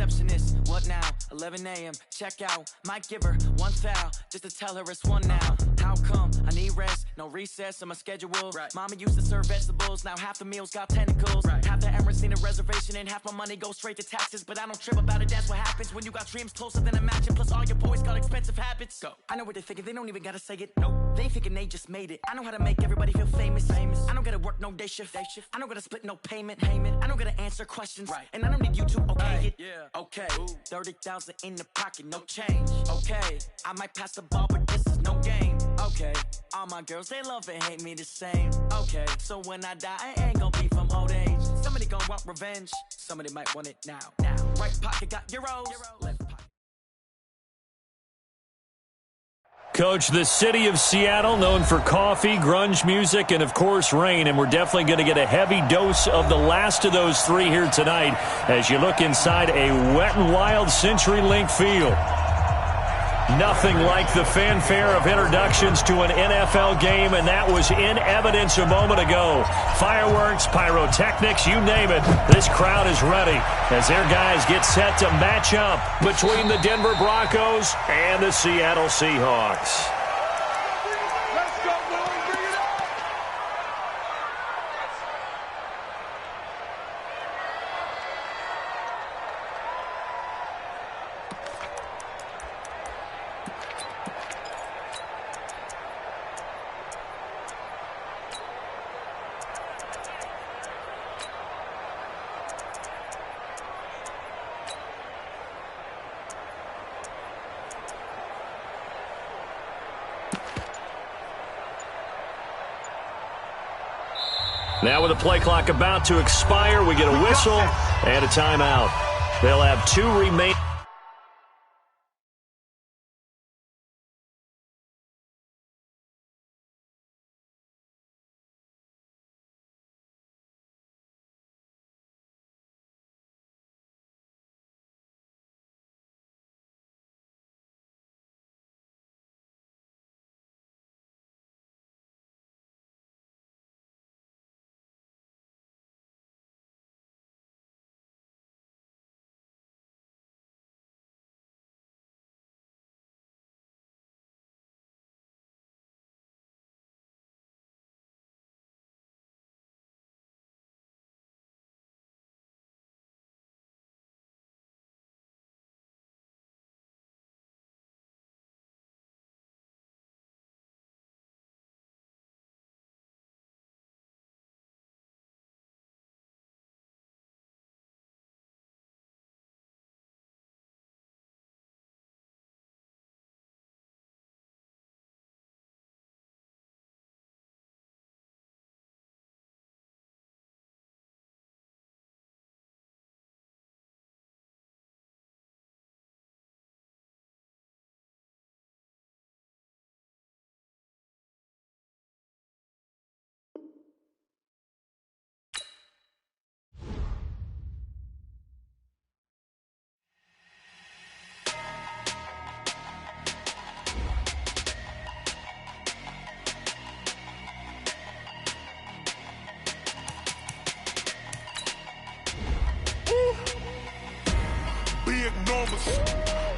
receptionist, what now? 11 a.m., check out. Might give her one foul, just to tell her it's one now. How come? I need rest, no recess in my schedule. Right. Mama used to serve vegetables, now half the meals got tentacles. Right. Half the Emirates need a reservation and half my money goes straight to taxes. But I don't trip about it, that's what happens when you got dreams closer than a matching. Plus all your boys got expensive habits. Go. I know what they're thinking, they don't even gotta say it. Nope. They thinking they just made it. I know how to make everybody feel famous. I don't gotta work no day shift. I don't gotta split no payment. I don't gotta answer questions. Right. And I don't need you to okay it. Yeah. Okay. 30,000 in the pocket, no change. Okay. I might pass the ball, but this is no game. Okay. All my girls, they love and hate me the same. Okay. So when I die, I ain't gonna be from old age. Somebody gonna want revenge. Somebody might want it now. Right pocket got euros. Left pocket. Coach, the city of Seattle, known for coffee, grunge music, and, of course, rain. And we're definitely going to get a heavy dose of the last of those three here tonight as you look inside a Wet n Wild CenturyLink field. Nothing like the fanfare of introductions to an NFL game, and that was in evidence a moment ago. Fireworks, pyrotechnics, you name it. This crowd is ready as their guys get set to match up between the Denver Broncos and the Seattle Seahawks. Now with the play clock about to expire, we get a whistle and a timeout. They'll have two remaining.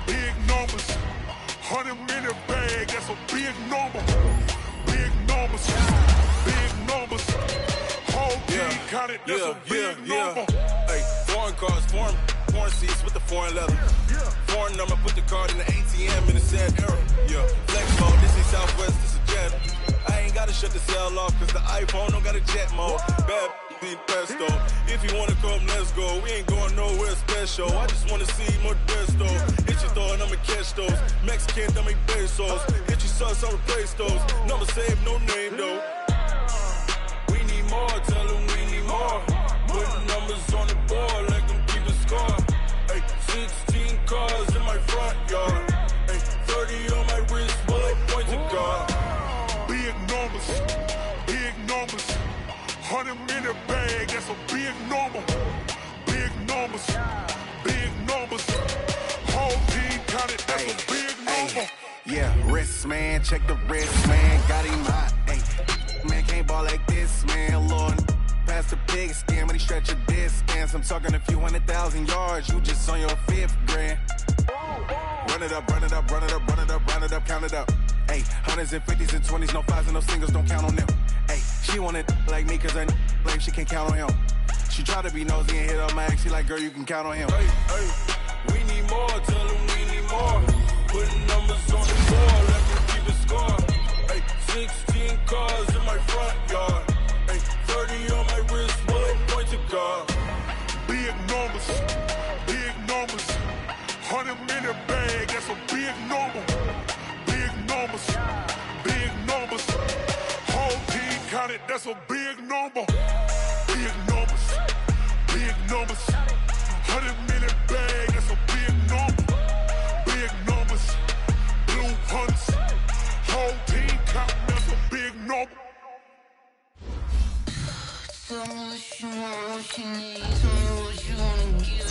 Big numbers, 100-minute bag, that's a big number. Big numbers, whole team counted, that's a big number. Hey, foreign cars, foreign seats with the foreign leather. Foreign number, put the card in the ATM in the sad era. Yeah, flex mode, this ain't Southwest, this is Jet. I ain't gotta shut the cell off, cause the iPhone don't got a jet mode. Bad need pesto. If you wanna come, let's go. We ain't going nowhere special. I just wanna see more best though. Hit your throw and I'ma catch those. Mexican, I'ma make pesos. Hit your sauce, I'll replace those. Number save, no name though. We need more, tell them we need more. Putting numbers on the board like I'm keeping score. Ay, 16 cars in my front yard. Ay, 30 on my wrist, bullet points of God. Big numbers, 100-minute bag, that's a big number. Big numbers, whole team counted, that's a big number. Yeah, wrist man, check the wrist man, got him hot. Man, can't ball like this, man. Lord, pass the pig skin when he stretch your distance. I'm talking a few 100,000 yards, you just on your 5th grand. Run it up, run it up, run it up, run it up, run it up, count it up. Hey, hundreds and 50s and 20s, no 5s and no singles, don't count on them. Hey, she want it like me cause her blame, she can't count on him. She try to be nosy and hit up my ex, she like, girl, you can count on him. Hey, hey, we need more, tell them we need more. Putting numbers on the board, let them keep it score. Hey, 16 cars in my front yard. Hey, 30 on my wrist, one point to guard. Big numbers, 100-minute bag, that's a big number. Big numbers, whole team counted, that's a big number. Big numbers, 100-minute bag, that's a big number. Big numbers, blue hunts, whole team counting, that's a big number. Tell me what you want, what you need. Tell me what you wanna give.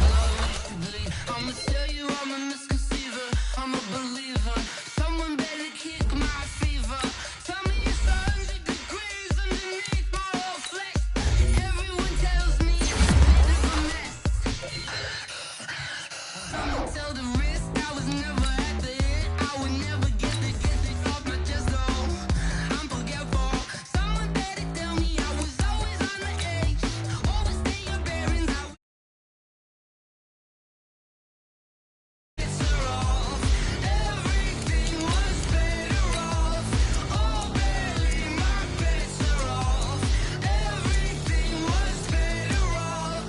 What you bleed. I'ma tell you I'm a misconceiver. I'm a believer. Someone better kick my fever. Tell me it's 100 degrees underneath my whole flesh. Everyone tells me it's a mess. I'ma tell the risk I was never at the end. I would never get it off my chest though. I'm forgetful. Someone better tell me I was always on the edge. Overstay your bearings. Everything was better off. Oh, barely my bets are off. Everything was better off.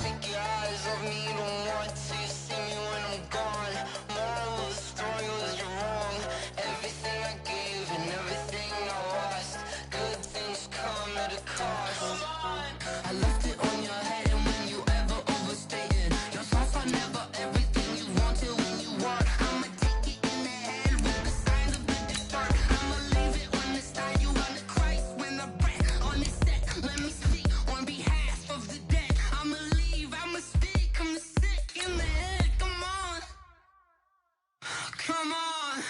Take your eyes off me, don't want to see me when I'm gone. Moral of the story was you're wrong. Everything I gave and everything I lost. Good things come at a cost. I left it on your head, and when you ever overstated your thoughts are never everything you wanted when you want. I'ma take it in the head with the signs of the dessert. I'ma leave it on the side. You on the Christ when the breath on the set. Let me speak on behalf of the dead. I'ma leave, I'ma speak, I'm sick in the head. Come on, come on.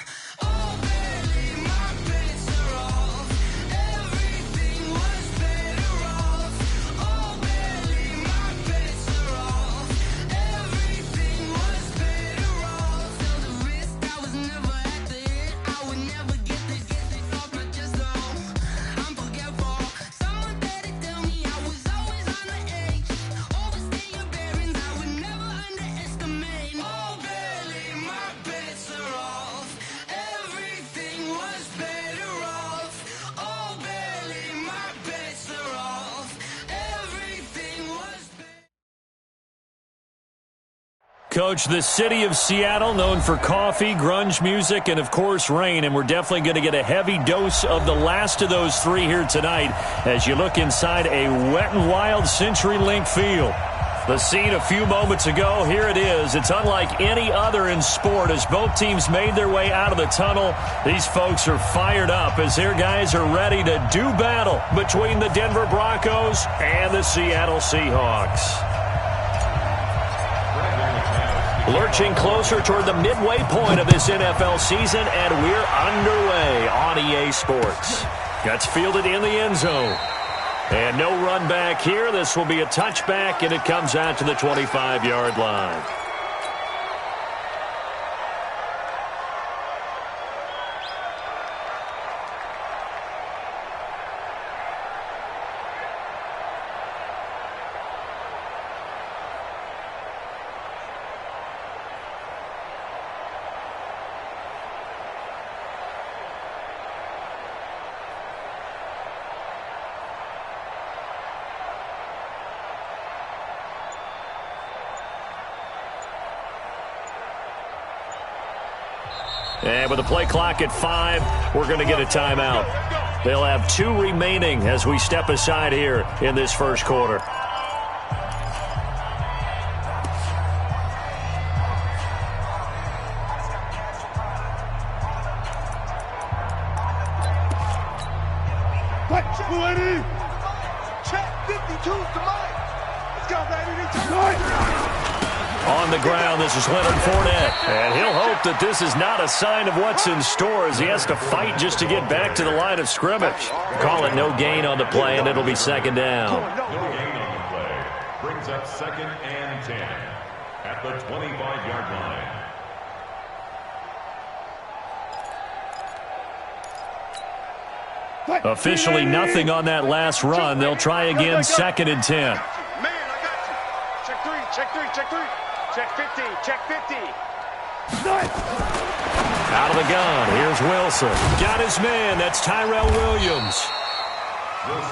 Oh, barely my bets are off. Everything was better off. Oh, barely my bets are off. Everything was better off. Tell the risk I was never at the end. I would never get it off my chest though. I'm forgetful. Someone better tell me I was always on the edge. Overstay your bearings, I would never underestimate. Oh, barely my bets are off. Everything was better off. Oh, barely my bets are off. Everything was better. Coach, the city of Seattle, known for coffee, grunge music, and, of course, rain. And we're definitely going to get a heavy dose of the last of those three here tonight as you look inside a Wet n Wild CenturyLink field. The scene a few moments ago, here it is. It's unlike any other in sport as both teams made their way out of the tunnel. These folks are fired up as their guys are ready to do battle between the Denver Broncos and the Seattle Seahawks. Lurching closer toward the midway point of this NFL season, and we're underway on EA Sports. Gets fielded in the end zone. And no run back here. This will be a touchback, and it comes out to the 25-yard line. And with the play clock at 5, we're going to get a timeout. They'll have 2 remaining as we step aside here in this first quarter. Ready? Check 52's to mine. Let's go, baby. On the ground, this is Leonard Fournette. And he'll hope that this is not a sign of what's in store as he has to fight just to get back to the line of scrimmage. Call it no gain on the play, and it'll be second down. No gain on the play. Brings up 2nd and 10 at the 25-yard line. Officially nothing on that last run. They'll try again, 2nd and 10. Man, I got you. Check 3, check 3, check 3. Check 50, check 50. Out of the gun, here's Wilson. Got his man, that's Tyrell Williams.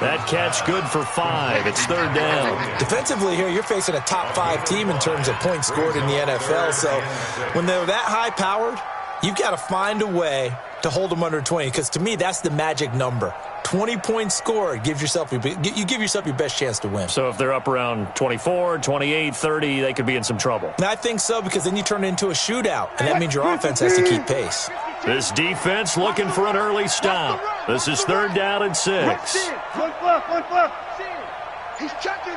That catch good for 5. It's 3rd down. Defensively here, you're facing a top 5 team in terms of points scored in the NFL. So when they're that high-powered, you've got to find a way to hold them under 20, because to me, that's the magic number. 20 points scored, you give yourself your best chance to win. So if they're up around 24, 28, 30, they could be in some trouble. And I think so, because then you turn it into a shootout, and that means your offense has to keep pace. This defense looking for an early stop. This is 3rd down and 6. One left. He's checking.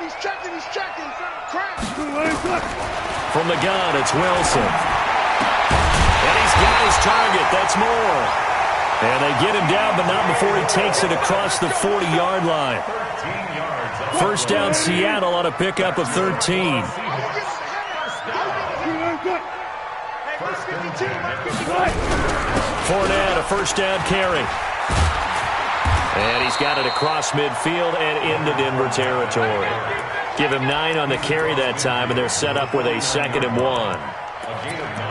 Crash. From the gun, it's Wilson. And he's got his target. That's Moore. And they get him down, but not before he takes it across the 40-yard line. 1st down, Seattle on a pickup of 13. Fournette, a 1st down carry. And he's got it across midfield and into Denver territory. Give him 9 on the carry that time, and they're set up with a 2nd and 1.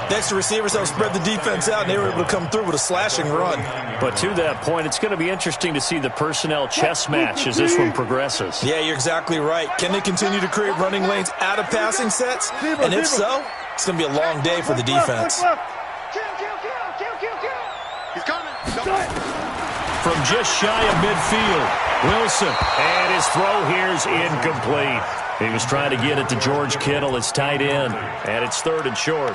Next, the receivers help spread the defense out, and they were able to come through with a slashing run. But to that point, it's going to be interesting to see the personnel chess match as this one progresses. Yeah, you're exactly right. Can they continue to create running lanes out of passing sets? And if so, it's going to be a long day for the defense. He's coming. From just shy of midfield, Wilson. And his throw here is incomplete. He was trying to get it to George Kittle, his tight end, and it's 3rd and short.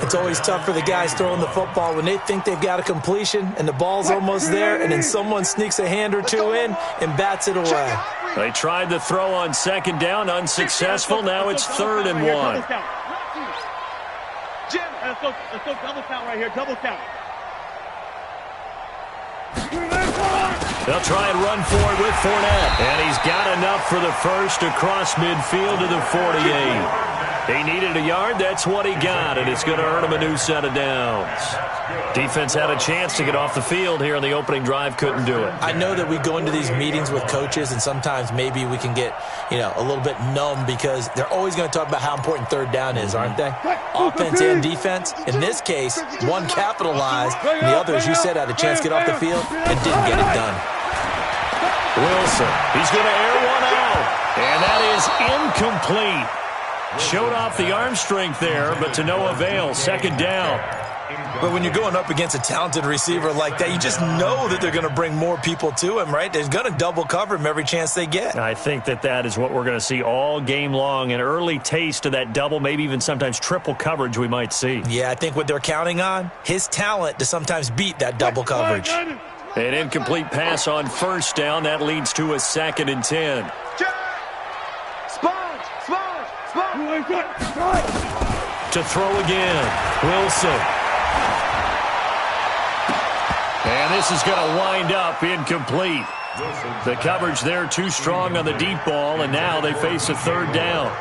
It's always tough for the guys throwing the football when they think they've got a completion and the ball's almost there, and then someone sneaks a hand or two in and bats it away. They tried the throw on 2nd down, unsuccessful. Now it's 3rd and 1. Jim, let's go double count right here, double count. They'll try and run for it with Fournette. And he's got enough for the first across midfield to the 48. He needed a yard. That's what he got, and it's going to earn him a new set of downs. Defense had a chance to get off the field here on the opening drive. Couldn't do it. I know that we go into these meetings with coaches, and sometimes maybe we can get, a little bit numb because they're always going to talk about how important 3rd down is, aren't they? Offense and defense. In this case, one capitalized, and the other, as you said, had a chance to get off the field and didn't get it done. Wilson, he's going to air one out, and that is incomplete. Showed off the arm strength there, but to no avail. 2nd down. But when you're going up against a talented receiver like that, you just know that they're going to bring more people to him, right? They're going to double cover him every chance they get. I think that is what we're going to see all game long, an early taste of that double, maybe even sometimes triple coverage we might see. Yeah, I think what they're counting on, his talent to sometimes beat that double coverage. An incomplete pass on 1st down. That leads to a 2nd and 10. Sponge. To throw again, Wilson. And this is going to wind up incomplete. The coverage there too strong on the deep ball, and now they face a 3rd down.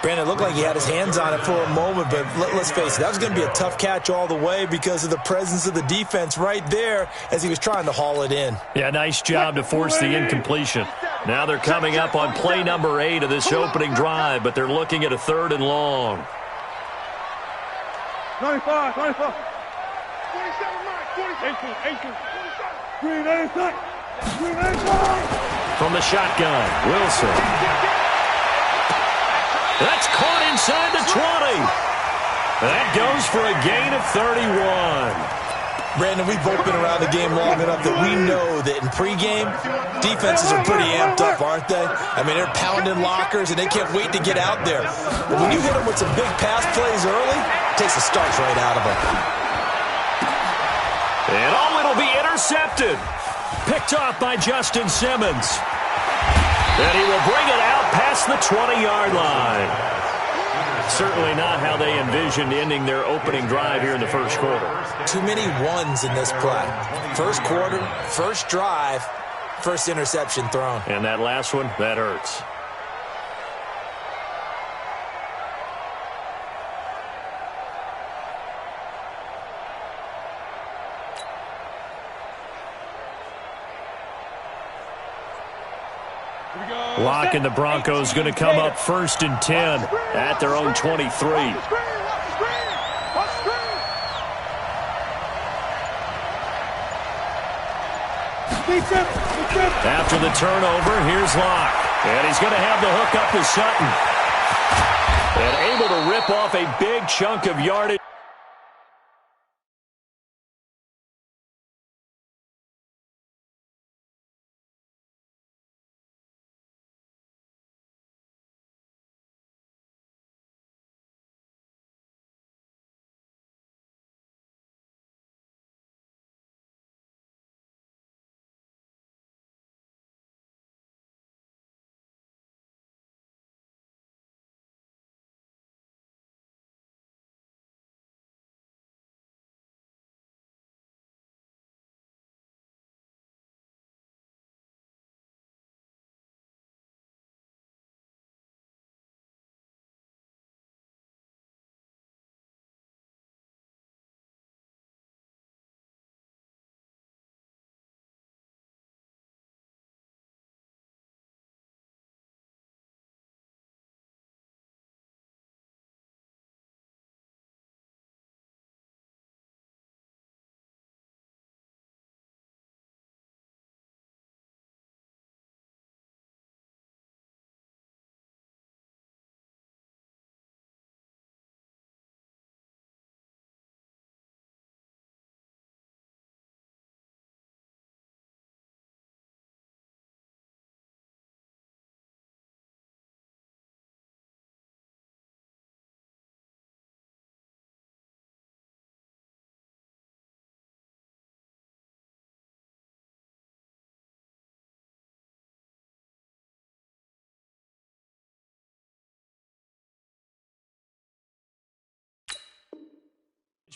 Brandon, it looked like he had his hands on it for a moment, but let's face it, that was going to be a tough catch all the way because of the presence of the defense right there as he was trying to haul it in. Yeah, nice job to force the incompletion. Now they're coming up on play number 8 of this opening drive, but they're looking at a 3rd and long. 25. 47, 18. From the shotgun, Wilson. That's caught inside the 20. That goes for a gain of 31. Brandon, we've both been around the game long enough that we know that in pregame, defenses are pretty amped up, aren't they? I mean, they're pounding lockers, and they can't wait to get out there. But when you hit them with some big pass plays early, it takes the starch right out of them. And it'll be intercepted. Picked off by Justin Simmons. And he will bring it out past the 20-yard line. certainly not how they envisioned ending their opening drive here in the first quarter. Too many ones in this play. First quarter, first drive, first interception thrown. And that last one, that hurts. Lock and the Broncos going to come up 1st and 10 at their own 23. After the turnover, here's Locke. And he's going to have the hook up to Sutton. And able to rip off a big chunk of yardage.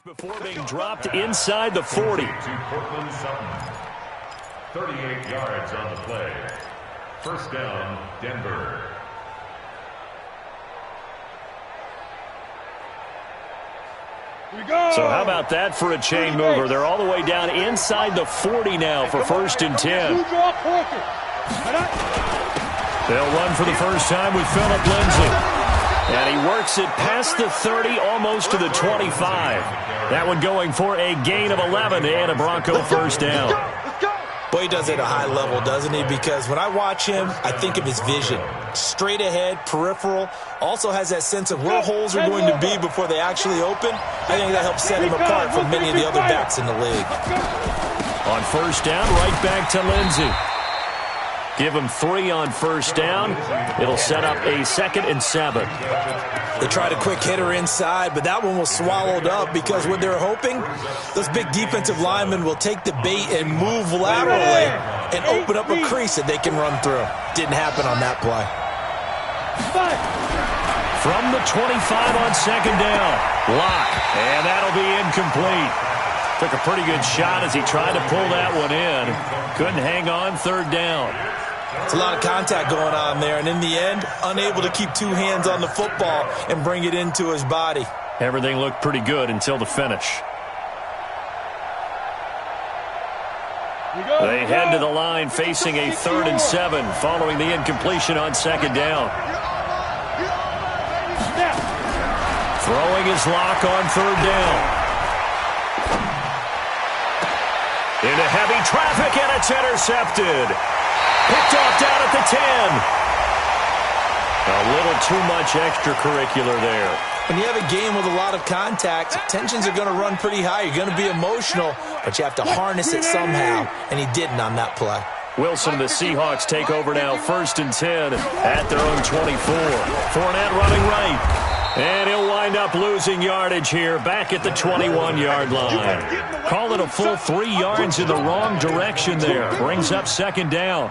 Before being dropped inside the 40. To Portland Sutton. 38 yards on the play. First down, Denver. So how about that for a chain mover? They're all the way down inside the 40 now for 1st and 10. They'll run for the first time with Phillip Lindsay. And he works it past the 30, almost to the 25. That one going for a gain of 11 and a Bronco first down. Boy, he does it at a high level, doesn't he? Because when I watch him, I think of his vision. Straight ahead, peripheral. Also has that sense of where holes are going to be before they actually open. I think that helps set him apart from many of the other backs in the league. On first down, right back to Lindsay. Give him 3 on first down. It'll set up a 2nd and 7. They tried a quick hitter inside, but that one was swallowed up because what they're hoping, those big defensive linemen will take the bait and move laterally and open up a crease that they can run through. Didn't happen on that play. From the 25 on 2nd down. Lock, and that'll be incomplete. Took a pretty good shot as he tried to pull that one in. Couldn't hang on 3rd down. It's a lot of contact going on there, and in the end, unable to keep 2 hands on the football and bring it into his body. Everything looked pretty good until the finish. They head to the line facing a 3rd and 7 following the incompletion on 2nd down. Throwing his Lock on 3rd down. Into heavy traffic, and it's intercepted. Picked off down at the 10. A little too much extracurricular there. When you have a game with a lot of contact, tensions are going to run pretty high. You're going to be emotional, but you have to harness it somehow, and he didn't on that play. Wilson and the Seahawks take over now, 1st and 10 at their own 24. Fournette running right. And he'll wind up losing yardage here back at the 21-yard line. Call it a full 3 yards in the wrong direction there. Brings up 2nd down.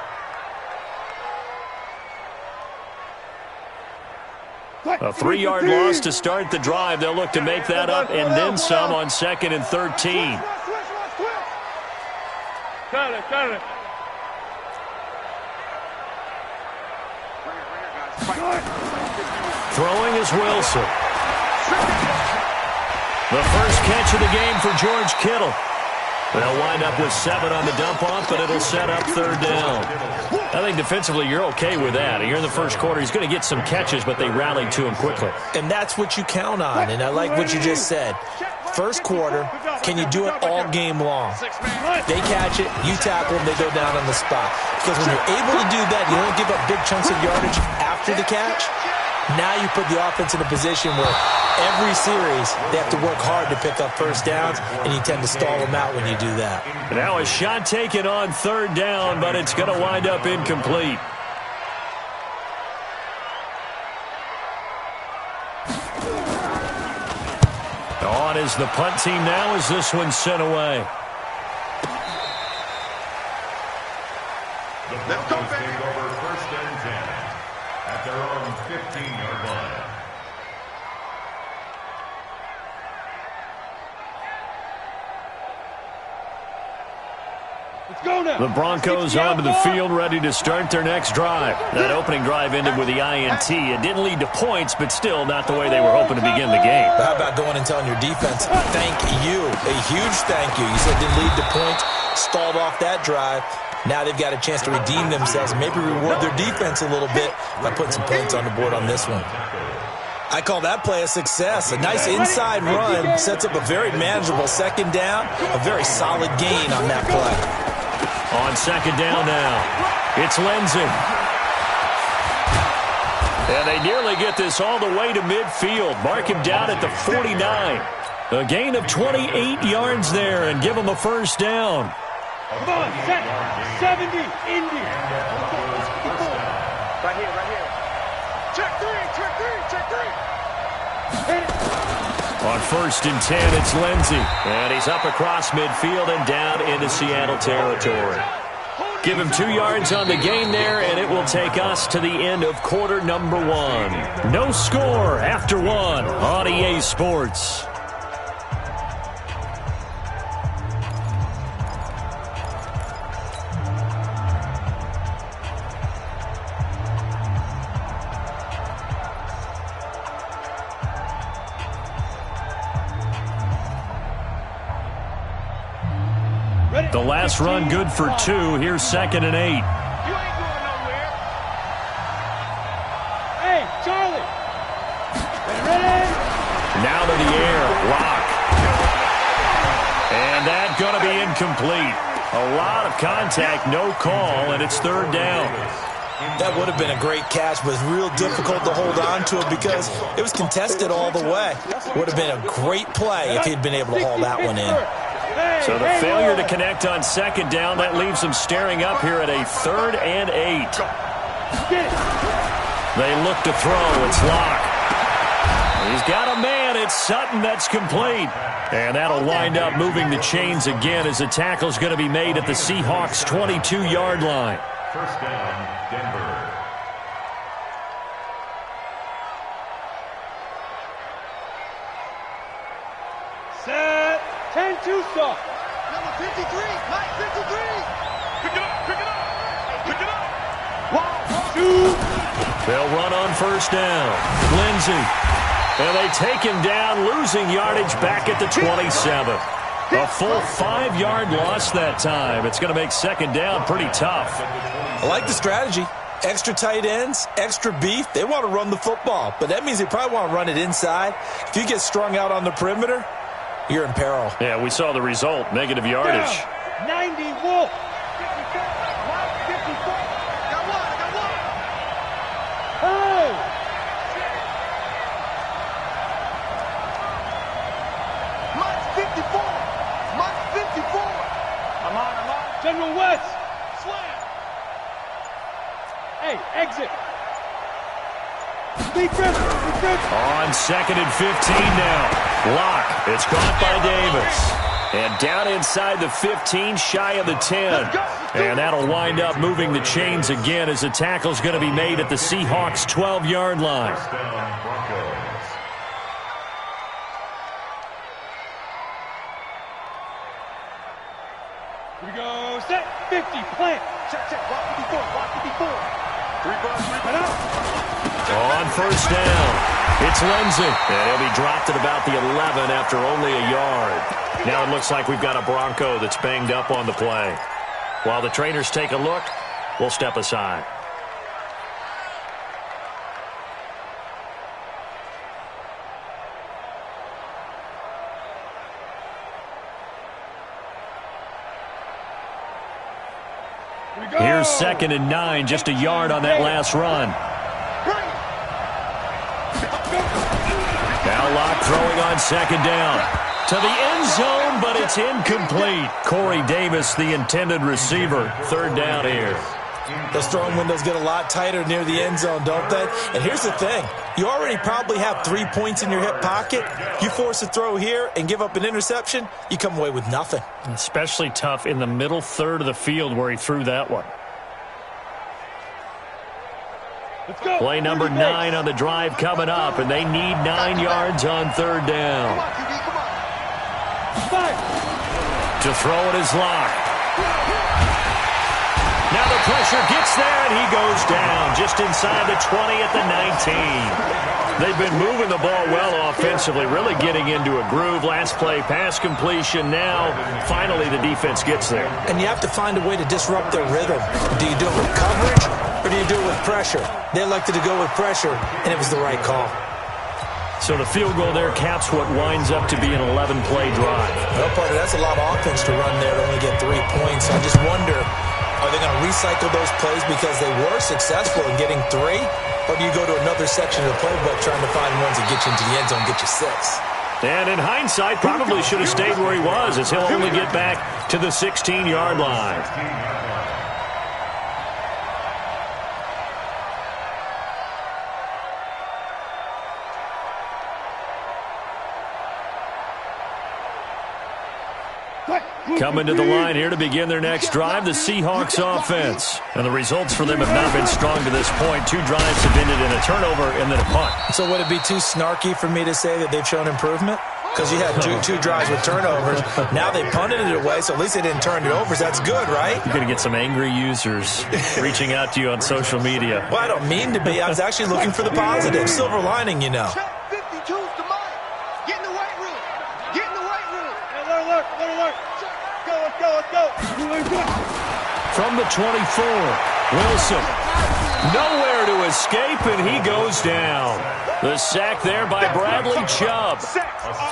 A 3-yard loss to start the drive. They'll look to make that up and then some on 2nd and 13. Got it. Throwing is Wilson. The first catch of the game for George Kittle. They'll wind up with 7 on the dump-off, but it'll set up 3rd down. I think defensively you're okay with that. Here in the first quarter, he's going to get some catches, but they rallied to him quickly. And that's what you count on, and I like what you just said. First quarter, can you do it all game long? They catch it, you tackle them, they go down on the spot. Because when you're able to do that, you don't give up big chunks of yardage after the catch. Now you put the offense in a position where every series they have to work hard to pick up first downs, and you tend to stall them out when you do that. Now a shot taken on 3rd down, but it's going to wind up incomplete. On is the punt team now as this one's sent away. Let's go, baby. Take over 1st and 10 at their own 15-yard line. Let's go now. The Broncos onto the field, ready to start their next drive. That opening drive ended with the INT. It didn't lead to points, but still not the way they were hoping to begin the game. But how about going and telling your defense, thank you, a huge thank you. You said didn't lead to points, stalled off that drive. Now they've got a chance to redeem themselves and maybe reward their defense a little bit by putting some points on the board on this one. I call that play a success. A nice inside run sets up a very manageable 2nd down, a very solid gain on that play. On 2nd down now, it's Lindsey. And they nearly get this all the way to midfield. Mark him down at the 49. A gain of 28 yards there and give him a 1st down. Come on, set. 70, Indy. Right here. Check 3. Hit it. On 1st and 10, it's Lindsey. And he's up across midfield and down into Seattle territory. Give him 2 yards on the gain there, and it will take us to the end of quarter number 1. No score after 1 on EA Sports. The last run good for 2. Here's 2nd and 8. You ain't going nowhere. Hey, Charlie. Ready? Now to the air. Lock. And that's going to be incomplete. A lot of contact, no call, and it's 3rd down. That would have been a great catch, but it's real difficult to hold on to it because it was contested all the way. Would have been a great play if he'd been able to haul that one in. So the failure to connect on 2nd down, that leaves them staring up here at a 3rd and 8. They look to throw. It's Locke. He's got a man. It's Sutton. That's complete. And that'll wind up moving the chains again as the tackle's going to be made at the Seahawks' 22-yard line. 1st down, Denver. Set. 10-2 stop. Number 53. Mike 53. Pick it up. 1, 2. They'll run on 1st down. Lindsey. And they take him down, losing yardage back at the 27. A full 5-yard loss that time. It's going to make 2nd down pretty tough. I like the strategy. Extra tight ends, extra beef. They want to run the football, but that means they probably want to run it inside. If you get strung out on the perimeter, you're in peril. Yeah, we saw the result. Negative yardage. 90 Wolf. 54. Got one. Hey! Mike's 54. I'm on. General West. Slam. Hey, exit. On 2nd and 15 now. Lock. It's caught by Davis. And down inside the 15, shy of the 10. And that'll wind up moving the chains again as the tackle's going to be made at the Seahawks' 12-yard line. First down, Broncos. Here we go. Set. 50. Plant. Check. Block 54. Block 54. 3 bucks. 3 out. On first down, it's Lindsey. And he'll be dropped at about the 11 after only a yard. Now it looks like we've got a Bronco that's banged up on the play. While the trainers take a look, we'll step aside. Here's 2nd and 9, just a yard on that last run. Now Locke throwing on 2nd down. To the end zone, but it's incomplete. Corey Davis, the intended receiver. 3rd down here. Those throwing windows get a lot tighter near the end zone, don't they? And here's the thing. You already probably have 3 points in your hip pocket. You force a throw here and give up an interception, you come away with nothing. Especially tough in the middle third of the field where he threw that one. Play number 9 on the drive coming up, and they need 9 yards on 3rd down. To throw it is Locke. Now the pressure gets there, and he goes down just inside the 20 at the 19. They've been moving the ball well offensively, really getting into a groove. Last play, pass completion. Now, finally, the defense gets there. And you have to find a way to disrupt their rhythm. Do you do it with coverage, or do you do it with pressure? They elected to go with pressure, and it was the right call. So the field goal there caps what winds up to be an 11-play drive. Well, partner, that's a lot of offense to run there to only get 3 points. I just wonder, are they going to recycle those plays because they were successful in getting 3? Or do you go to another section of the playbook trying to find ones that get you into the end zone and get you 6? And in hindsight, probably should have stayed where he was, as he'll only get back to the 16-yard line. Coming to the line here to begin their next drive, the Seahawks offense. And the results for them have not been strong to this point. 2 drives have ended in a turnover and then a punt. So would it be too snarky for me to say that they've shown improvement? Because you had two drives with turnovers. Now they punted it away, so at least they didn't turn it over. So that's good, right? You're going to get some angry users reaching out to you on social media. Well, I don't mean to be. I was actually looking for the positive. Silver lining, you know. From the 24, Wilson. Nowhere to escape, and he goes down. The sack there by Bradley Chubb.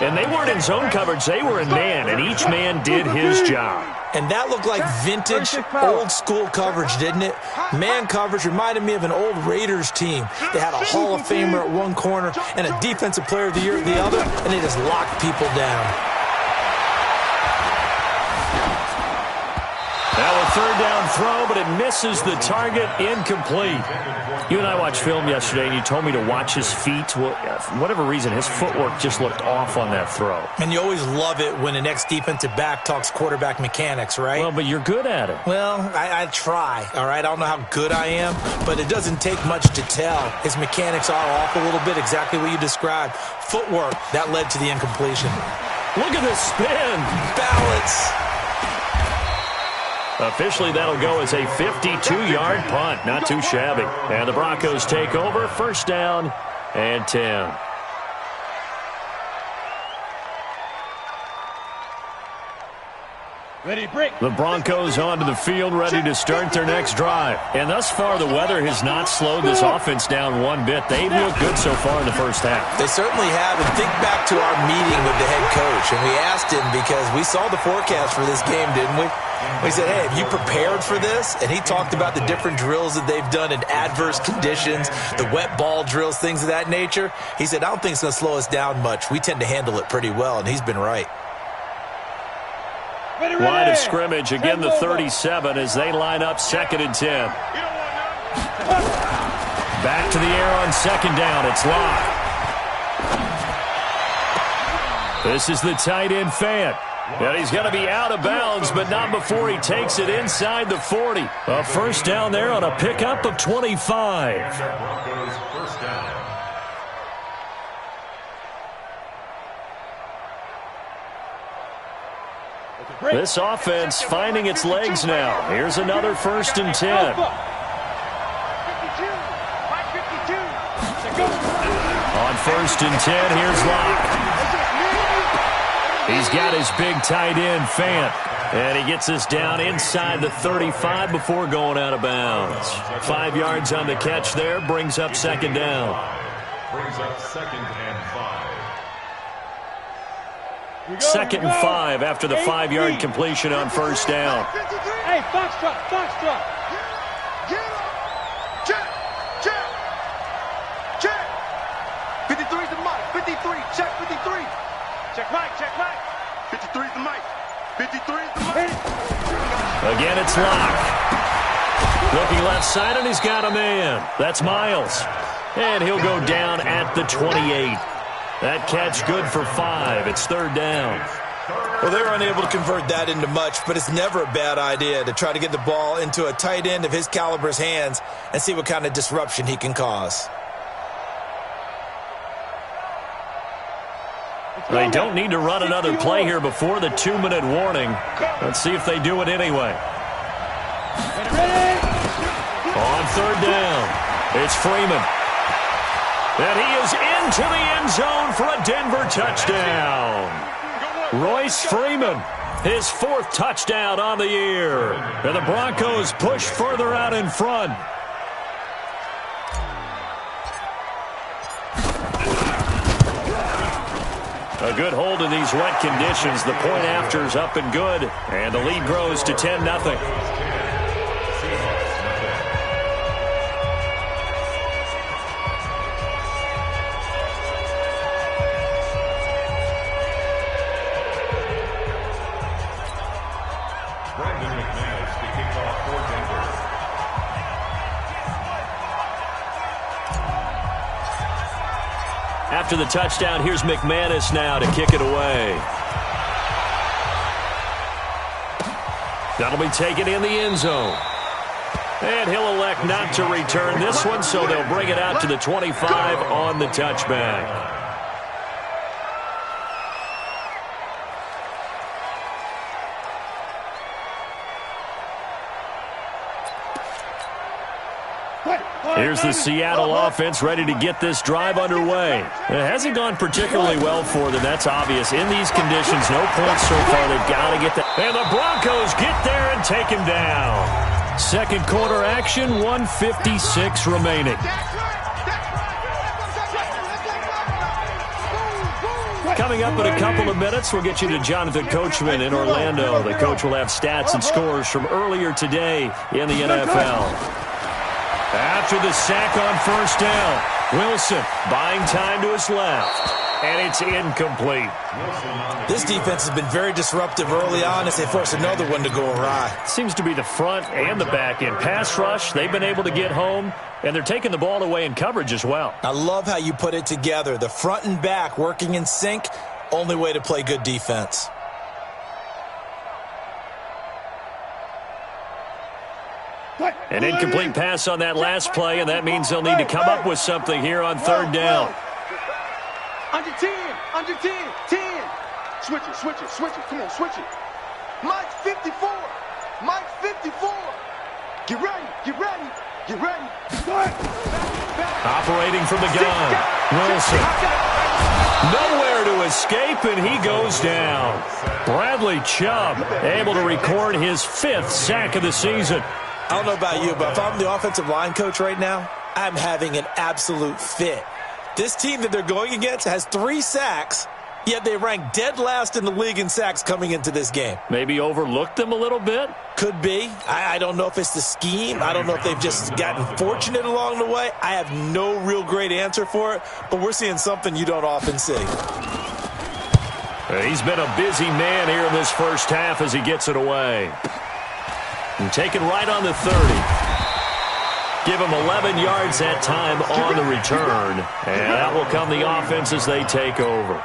And they weren't in zone coverage. They were in man, and each man did his job. And that looked like vintage, old-school coverage, didn't it? Man coverage reminded me of an old Raiders team. They had a Hall of Famer at one corner and a Defensive Player of the Year at the other, and they just locked people down. Now a 3rd down throw, but it misses the target, incomplete. You and I watched film yesterday, and you told me to watch his feet. Well, for whatever reason, his footwork just looked off on that throw. And you always love it when an ex-defensive back talks quarterback mechanics, right? Well, but you're good at it. Well, I try, all right? I don't know how good I am, but it doesn't take much to tell. His mechanics are off a little bit, exactly what you described. Footwork, that led to the incompletion. Look at this spin. Balance. Officially, that'll go as a 52-yard punt. Not too shabby. And the Broncos take over. 1st down and 10. Ready, break. The Broncos onto the field, ready to start their next drive. And thus far, the weather has not slowed this offense down one bit. They've looked good so far in the first half. They certainly have. And think back to our meeting with the head coach. And we asked him because we saw the forecast for this game, didn't we? We said, hey, have you prepared for this? And he talked about the different drills that they've done in adverse conditions, the wet ball drills, things of that nature. He said, I don't think it's going to slow us down much. We tend to handle it pretty well, and he's been right. Line of scrimmage, again the 37 as they line up 2nd and 10. Back to the air on 2nd down. It's Locke. This is the tight end Fant. And he's going to be out of bounds, but not before he takes it inside the 40. A first down there on a pickup of 25. Broncos first down. This offense finding its legs now. Here's another 1st and 10. On 1st and 10, here's Locke. He's got his big tight end, Fant. And he gets us down inside the 35 before going out of bounds. 5 yards on the catch there, brings up 2nd down. Brings up 2nd and 5. 2nd and 5 after the 5-yard completion on 1st down. Hey, foxtrot, foxtrot. Check, check, check. 53's the mic, 53, check 53. Check Mike, check Mike. 53's the mic, 53's the mic. Again, it's Locke. Looking left side, and he's got a man. That's Miles. And he'll go down at the 28. That catch good for 5. It's 3rd down. Well, they were unable to convert that into much, but it's never a bad idea to try to get the ball into a tight end of his caliber's hands and see what kind of disruption he can cause. They don't need to run another play here before the 2-minute warning. Let's see if they do it anyway. On 3rd down, it's Freeman. And he is into the end zone for a Denver touchdown. Royce Freeman, his 4th touchdown on the year. And the Broncos push further out in front. A good hold in these wet conditions. The point after is up and good. And the lead grows to 10-0. After the touchdown, here's McManus now to kick it away. That'll be taken in the end zone. And he'll elect not to return this one, so they'll bring it out to the 25 on the touchback. Here's the Seattle offense ready to get this drive underway. It hasn't gone particularly well for them, that's obvious. In these conditions, no points so far. They've got to get that. And the Broncos get there and take him down. 2nd quarter action, 1:56 remaining. Coming up in a couple of minutes, we'll get you to Jonathan Coachman in Orlando. The coach will have stats and scores from earlier today in the NFL. After the sack on 1st down, Wilson buying time to his left, and it's incomplete. This defense has been very disruptive early on as they force another one to go awry. Seems to be the front and the back end. Pass rush, they've been able to get home, and they're taking the ball away in coverage as well. I love how you put it together. The front and back working in sync, only way to play good defense. An incomplete pass on that last play, and that means they'll need to come up with something here on 3rd down. Under 10, 10. Switch it, switch it, switch it. Come on, switch it. Mike 54, Mike 54. Get ready, get ready, get ready. Operating from the gun, Wilson. Nowhere to escape, and he goes down. Bradley Chubb able to record his 5th sack of the season. I don't know about you, but if I'm the offensive line coach right now, I'm having an absolute fit. This team that they're going against has 3 sacks, yet they rank dead last in the league in sacks coming into this game. Maybe overlooked them a little bit? Could be. I don't know if it's the scheme. I don't know if they've just gotten fortunate along the way. I have no real great answer for it, but we're seeing something you don't often see. He's been a busy man here in this first half as he gets it away. And taken right on the 30. Give him 11 yards that time on the return. And that will come the offense as they take over.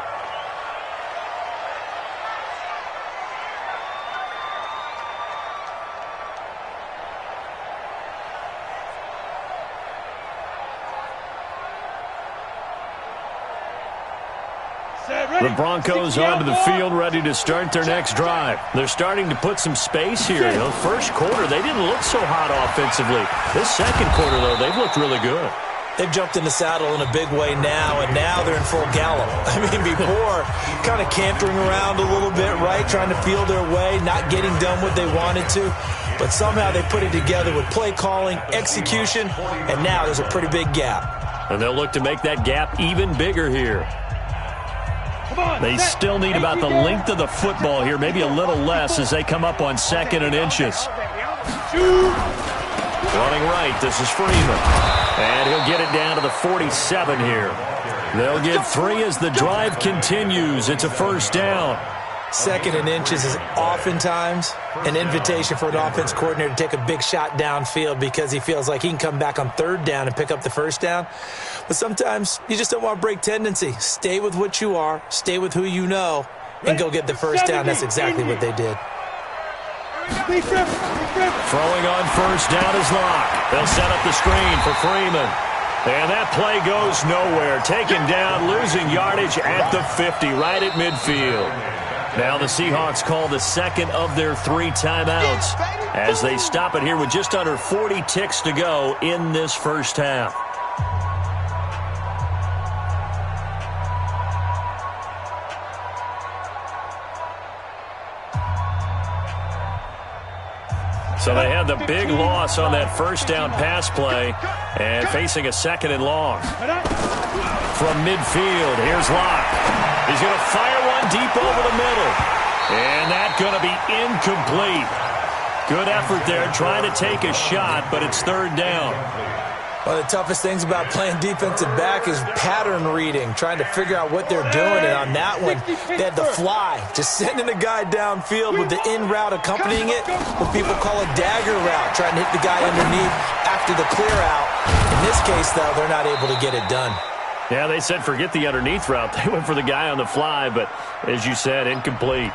The Broncos onto the field, ready to start their next drive. They're starting to put some space here. The first quarter, they didn't look so hot offensively. This second quarter, though, they've looked really good. They've jumped in the saddle in a big way now, and now they're in full gallop. I mean, before, kind of cantering around a little bit, right, trying to feel their way, not getting done what they wanted to. But somehow they put it together with play calling, execution, and now there's a pretty big gap. And they'll look to make that gap even bigger here. They still need about the length of the football here, maybe a little less as they come up on 2nd and inches. Running right, this is Freeman. And he'll get it down to the 47 here. They'll get 3 as the drive continues. It's a first down. 2nd and inches is oftentimes an invitation for an offense coordinator to take a big shot downfield because he feels like he can come back on 3rd down and pick up the first down. But sometimes you just don't want to break tendency. Stay with what you are, stay with who you know, and go get the first down. That's exactly what they did. Throwing on first down is Locke. They'll set up the screen for Freeman. And that play goes nowhere. Taken down, losing yardage at the 50, right at midfield. Now the Seahawks call the second of their 3 timeouts as they stop it here with just under 40 ticks to go in this first half. So they had the big loss on that first down pass play and facing a 2nd and long. From midfield, here's Locke. He's going to fire one deep over the middle. And that's going to be incomplete. Good effort there trying to take a shot, but it's 3rd down. One of the toughest things about playing defensive back is pattern reading, trying to figure out what they're doing. And on that one, they had the fly, just sending a guy downfield with the in route accompanying it, what people call a dagger route, trying to hit the guy underneath after the clear out. In this case, though, they're not able to get it done. Yeah, they said forget the underneath route. They went for the guy on the fly, but as you said, incomplete.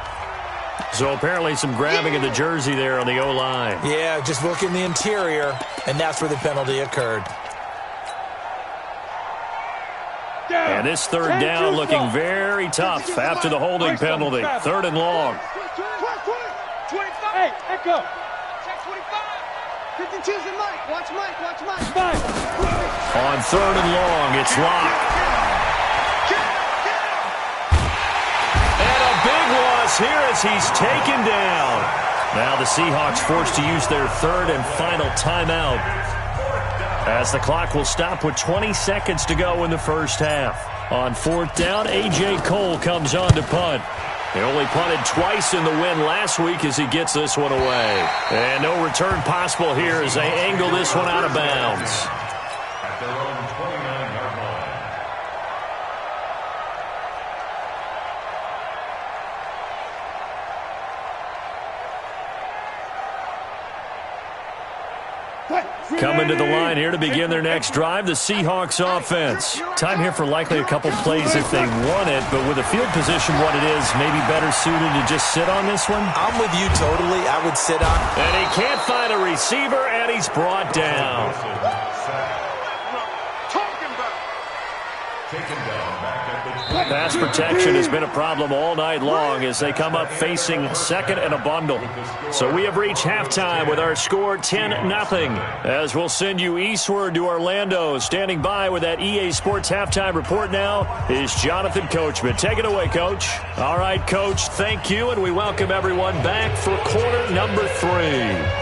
So apparently some grabbing of the jersey there on the O-line. Yeah, just look in the interior, and that's where the penalty occurred. And this 3rd down looking very tough after the holding penalty. 3rd and long. 25. Hey, echo. Check 25. 52's the mic. Watch Mike. On 3rd and long, it's Locke. And a big loss here as he's taken down. Now the Seahawks forced to use their 3rd and final timeout, as the clock will stop with 20 seconds to go in the first half. On 4th down, A.J. Cole comes on to punt. He only punted twice in the win last week as he gets this one away. And no return possible here as they angle this one out of bounds. At their own 29-yard line. Coming to the line here to begin their next drive, the Seahawks offense. Time here for likely a couple plays if they want it, but with the field position what it is, maybe better suited to just sit on this one? I'm with you totally. I would sit on. And he can't find a receiver, and he's brought down. Taken down back at the 20. Pass protection has been a problem all night long as they come up facing 2nd and a bundle. So we have reached halftime with our score 10-0. As we'll send you eastward to Orlando. Standing by with that EA Sports halftime report now is Jonathan Coachman. Take it away, Coach. All right, Coach, thank you, and we welcome everyone back for quarter number 3.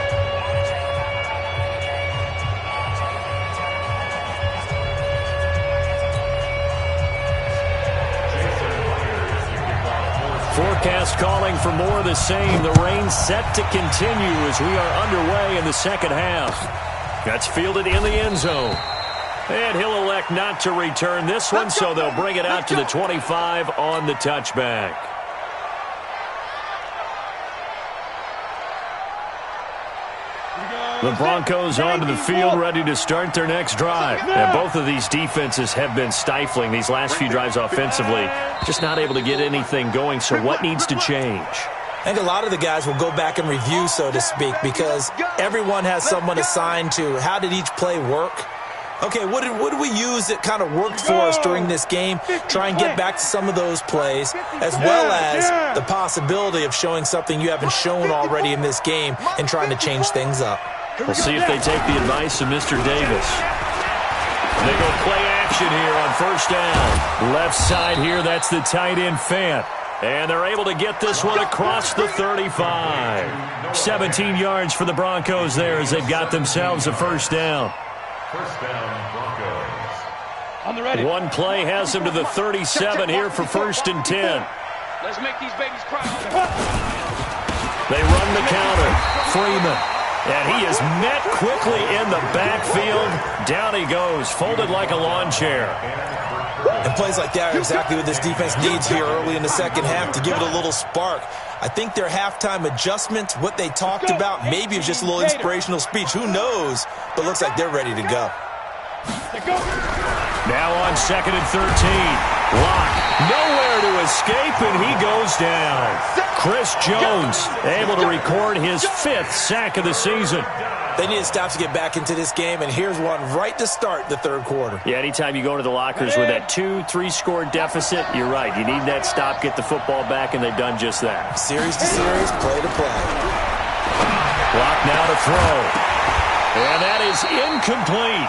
Forecast calling for more of the same. The rain set to continue as we are underway in the second half. That's fielded in the end zone. And he'll elect not to return this one, so they'll bring it out to the 25 on the touchback. The Broncos onto the field, ready to start their next drive. And both of these defenses have been stifling these last few drives offensively. Just not able to get anything going, so what needs to change? I think a lot of the guys will go back and review, so to speak, because everyone has someone assigned to how did each play work, okay, what did we use that kind of worked for us during this game? Try and get back to some of those plays, as well as the possibility of showing something you haven't shown already in this game and trying to change things up. We'll see if they take the advice of Mr. Davis. They go play action here on first down. Left side here, that's the tight end Fant. And they're able to get this one across the 35. 17 yards for the Broncos there as they've got themselves a first down. First down, Broncos. On the ready. One play has them to the 37 here for first and 10. Let's make these babies cry. They run the counter. Freeman. And he is met quickly in the backfield. Down he goes, folded like a lawn chair. And plays like that are exactly what this defense needs here early in the second half to give it a little spark. I think their halftime adjustments, what they talked about, maybe it was just a little inspirational speech. Who knows? But looks like they're ready to go. Now on second and 13. Lock. Nowhere to escape, and he goes down. Chris Jones able to record his 5th sack of the season. They need to stop to get back into this game, and here's one right to start the third quarter. Yeah, anytime you go to the lockers with that 2-3 score deficit, you're right. You need that stop, get the football back, and they've done just that. Series to series, play to play. Lock now to throw. And that is incomplete.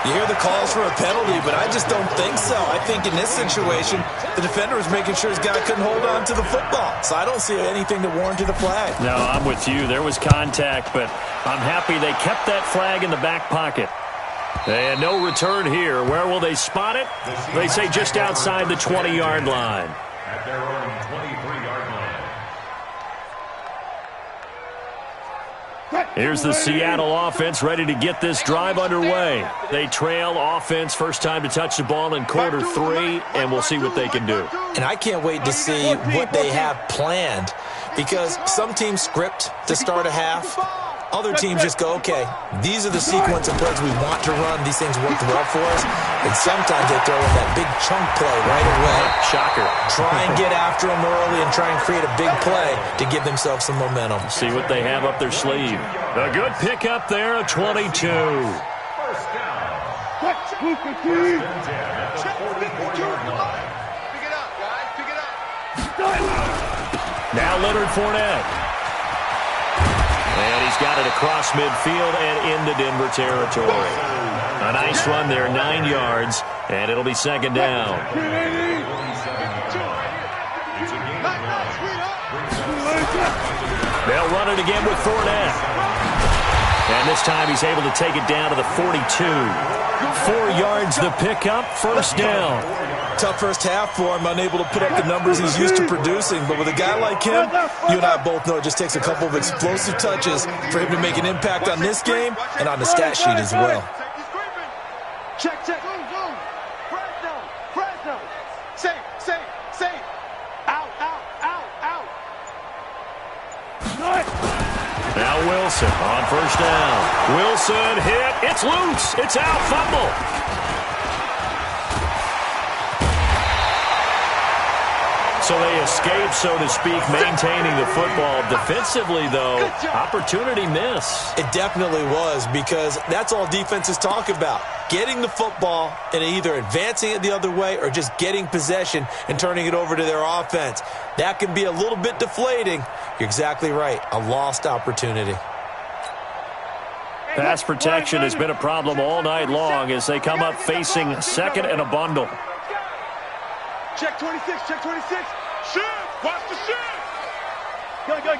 You hear the calls for a penalty, but I just don't think so. I think in this situation, the defender was making sure his guy couldn't hold on to the football. So I don't see anything that warranted a flag. No, I'm with you. There was contact, but I'm happy they kept that flag in the back pocket. And no return here. Where will they spot it? They say just outside the 20-yard line. At their own 23-yard line. Here's the Seattle offense ready to get this drive underway. They trail offense first time to touch the ball in quarter 3, and we'll see what they can do. And I can't wait to see what they have planned, because some teams script to start a half. Other teams just go, okay, these are the sequence of plays we want to run. These things worked well for us. And sometimes they throw in that big chunk play right away. Shocker. Try and get after them early and try and create a big play to give themselves some momentum. See what they have up their sleeve. A good pickup there, a 22. First down. First and 10 at the 44-yard line. Pick it up, guys. Pick it up. Now Leonard Fournette. And he's got it across midfield and into Denver territory. A nice run there, 9 yards, and it'll be second down. They'll run it again with Fournette. And this time he's able to take it down to the 42. 4 yards the pickup, first down. Tough first half for him, unable to put up the numbers he's used to producing. But with a guy like him, you and I both know it just takes a couple of explosive touches for him to make an impact on this game and on the stat sheet as well. Check, check. Fresno. Safe. Out. Now Wilson on first down. Wilson hit. It's loose. It's out. Fumble. So they escape, so to speak, maintaining the football. Defensively, though, opportunity miss. It definitely was, because that's all defenses talk about. Getting the football and either advancing it the other way or just getting possession and turning it over to their offense. That can be a little bit deflating. You're exactly right. A lost opportunity. Pass protection has been a problem all night long as they come up facing second and a bundle. Check 26. Shift! Watch the shift! Go. Here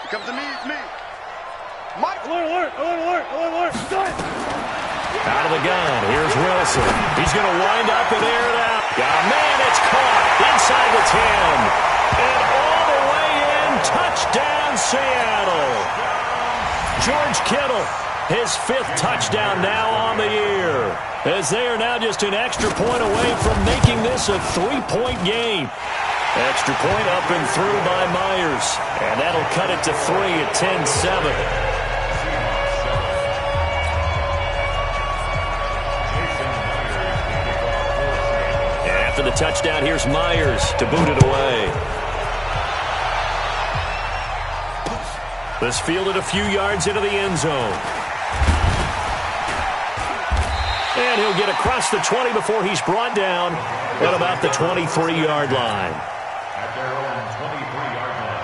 comes the me. It's me. Mike. Alert. Out of the gun. Here's Wilson. He's going to wind up and air it out. Man, it's caught inside the 10. And all the way in. Touchdown, Seattle. George Kittle, his 5th touchdown now on the year, as they are now just an extra point away from making this a 3-point game. Extra point up and through by Myers, and that'll cut it to 3 at 10-7. After the touchdown, here's Myers to boot it away. This fielded a few yards into the end zone. And he'll get across the 20 before he's brought down at about the 23-yard line. At their own 23-yard line.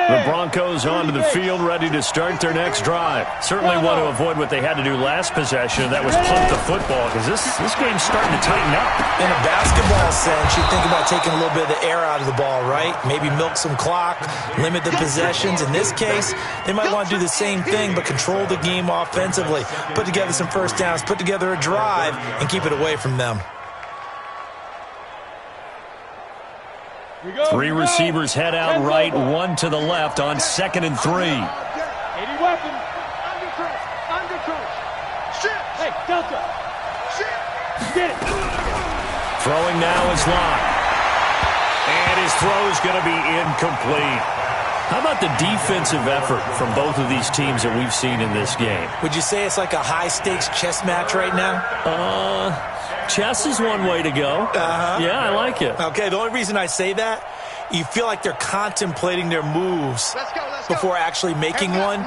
The Broncos onto the field, ready to start their next drive. Certainly want to avoid what they had to do last possession. That was punt the football, because this game's starting to tighten up. In a basketball sense, you think about taking a little bit of the air out of the ball, right? Maybe milk some clock, limit the possessions. In this case, they might want to do the same thing, but control the game offensively. Put together some first downs, put together a drive, and keep it away from them. Three receivers head out right, one to the left on 2nd and 3. 80 weapon. Under coach. Shit. Hey, Delta. Shit. Get it. Throwing now is Locke. And his throw's going to be incomplete. How about the defensive effort from both of these teams that we've seen in this game? Would you say it's like a high-stakes chess match right now? Chess is one way to go. Yeah, I like it. Okay, the only reason I say that, you feel like they're contemplating their moves before actually making one,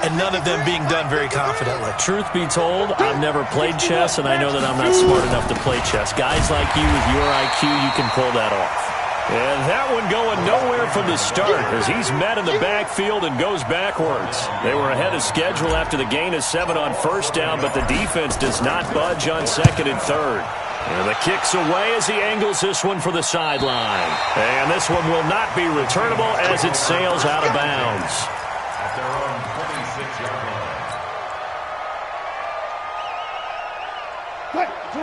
and none of them being done very confidently. Truth be told, I've never played chess, and I know that I'm not smart enough to play chess. Guys like you with your IQ, you can pull that off. And that one going nowhere from the start as he's met in the backfield and goes backwards. They were ahead of schedule after the gain of 7 on first down, but the defense does not budge on 2nd and 3rd. And the kick's away as he angles this one for the sideline. And this one will not be returnable as it sails out of bounds. At their own 26-yard line.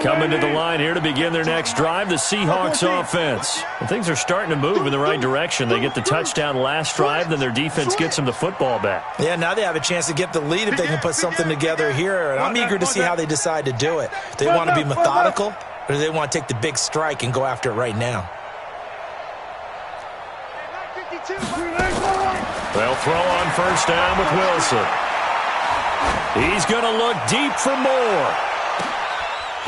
Coming to the line here to begin their next drive, the Seahawks offense. And things are starting to move in the right direction. They get the touchdown last drive, then their defense gets them the football back. Yeah, now they have a chance to get the lead if they can put something together here. And I'm eager to see how they decide to do it. Do they want to be methodical, or do they want to take the big strike and go after it right now? They'll throw on first down with Wilson. He's going to look deep for more.